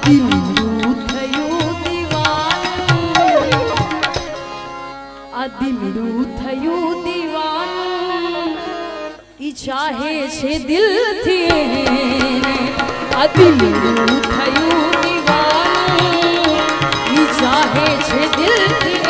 દિલનું થયું દીવાનું, આ દિલનું થયું દીવાનું, ઈ ચાહે છે દિલથી, આ દિલનું થયું દીવાનું, ઈ ચાહે છે દિલથી।